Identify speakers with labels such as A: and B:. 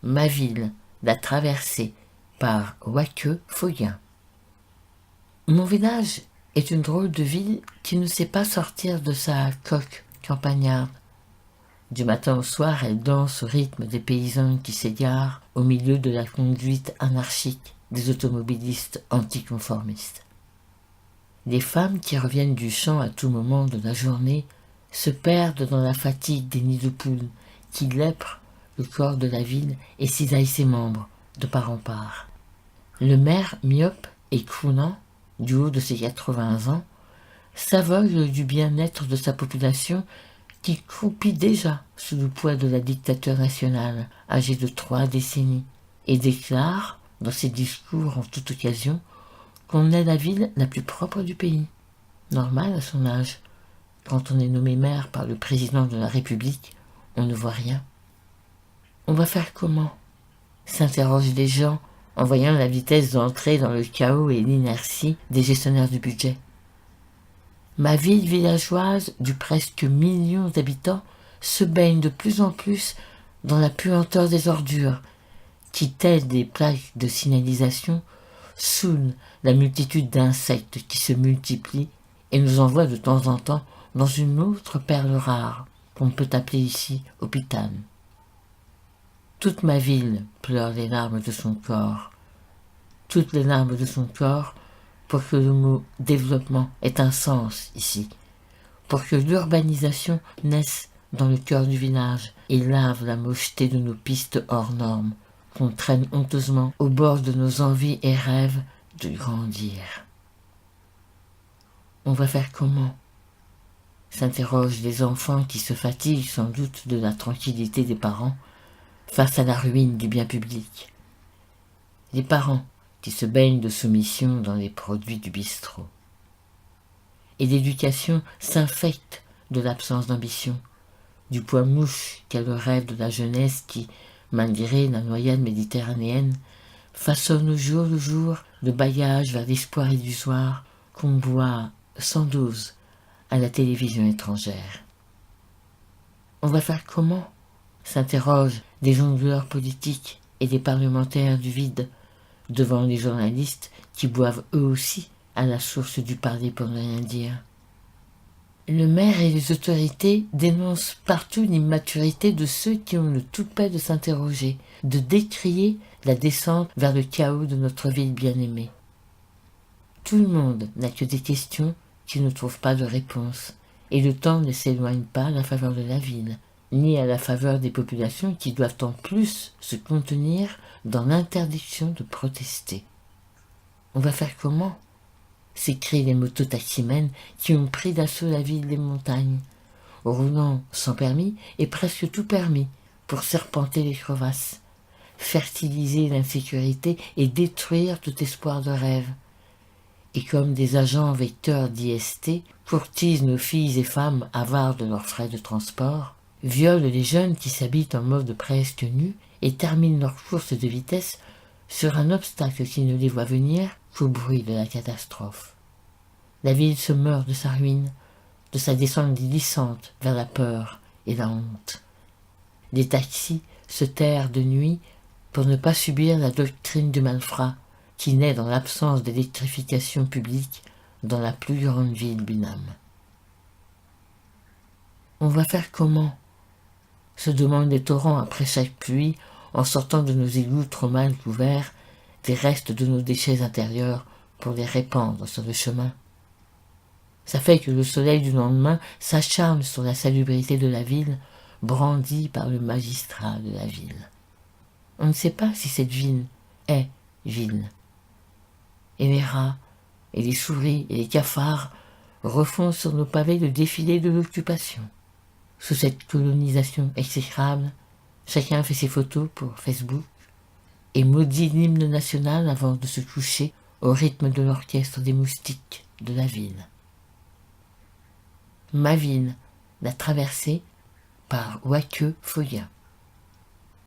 A: Ma ville, la traversée par Wake Foguin. Mon village est une drôle de ville qui ne sait pas sortir de sa coque campagnarde. Du matin au soir, elle danse au rythme des paysans qui s'égarent au milieu de la conduite anarchique des automobilistes anticonformistes. Les femmes qui reviennent du champ à tout moment de la journée se perdent dans la fatigue des nids de poules qui lèprent le corps de la ville et cisaillent ses membres de part en part. Le maire, myope et crounant, du haut de ses 80 ans, s'aveugle du bien-être de sa population qui croupit déjà sous le poids de la dictature nationale, âgée de 3 décennies, et déclare, dans ses discours en toute occasion, qu'on est la ville la plus propre du pays. Normal à son âge. Quand on est nommé maire par le président de la République, on ne voit rien. On va faire comment ? S'interrogent les gens en voyant la vitesse d'entrée dans le chaos et l'inertie des gestionnaires du budget. Ma ville villageoise du presque million d'habitants se baigne de plus en plus dans la puanteur des ordures qui, telles des plaques de signalisation, saoulent la multitude d'insectes qui se multiplient et nous envoient de temps en temps dans une autre perle rare qu'on peut appeler ici hôpital. Toute ma ville pleure les larmes de son corps, toutes les larmes de son corps pour que le mot développement ait un sens ici, pour que l'urbanisation naisse dans le cœur du village et lave la mocheté de nos pistes hors normes qu'on traîne honteusement au bord de nos envies et rêves de grandir. On va faire comment ? S'interrogent les enfants qui se fatiguent sans doute de la tranquillité des parents face à la ruine du bien public. Les parents qui se baignent de soumission dans les produits du bistrot. Et l'éducation s'infecte de l'absence d'ambition, du poids mouche qu'est le rêve de la jeunesse qui, malgré la noyade méditerranéenne, façonne au jour le jour le bailliage vers l'espoir illusoire qu'on voit sans dose à la télévision étrangère. On va faire comment ? S'interrogent des jongleurs politiques et des parlementaires du vide devant les journalistes qui boivent eux aussi à la source du parler pour ne rien dire. Le maire et les autorités dénoncent partout l'immaturité de ceux qui ont le toupet de s'interroger, de décrier la descente vers le chaos de notre ville bien-aimée. Tout le monde n'a que des questions qui ne trouvent pas de réponse, et le temps ne s'éloigne pas à la faveur de la ville, ni à la faveur des populations qui doivent en plus se contenir dans l'interdiction de protester. On va faire comment ? S'écrient les mototaximens qui ont pris d'assaut la ville des montagnes, roulant sans permis et presque tout permis pour serpenter les crevasses, fertiliser l'insécurité et détruire tout espoir de rêve. Et comme des agents vecteurs d'IST courtisent nos filles et femmes avares de leurs frais de transport, violent les jeunes qui s'habitent en mode presque nu et terminent leur course de vitesse sur un obstacle qui ne les voit venir qu'au bruit de la catastrophe. La ville se meurt de sa ruine, de sa descente glissante vers la peur et la honte. Les taxis se terrent de nuit pour ne pas subir la doctrine du malfrat qui naît dans l'absence d'électrification publique dans la plus grande ville binôme. On va faire comment ? Se demandent les torrents après chaque pluie en sortant de nos égouts trop mal couverts des restes de nos déchets intérieurs pour les répandre sur le chemin. Ça fait que le soleil du lendemain s'acharne sur la salubrité de la ville, brandie par le magistrat de la ville. On ne sait pas si cette ville est ville. Et les rats, et les souris, et les cafards refont sur nos pavés le défilé de l'occupation. Sous cette colonisation exécrable, chacun fait ses photos pour Facebook et maudit l'hymne national avant de se coucher au rythme de l'orchestre des moustiques de la ville. Ma ville, la traversée par Wake Foguin.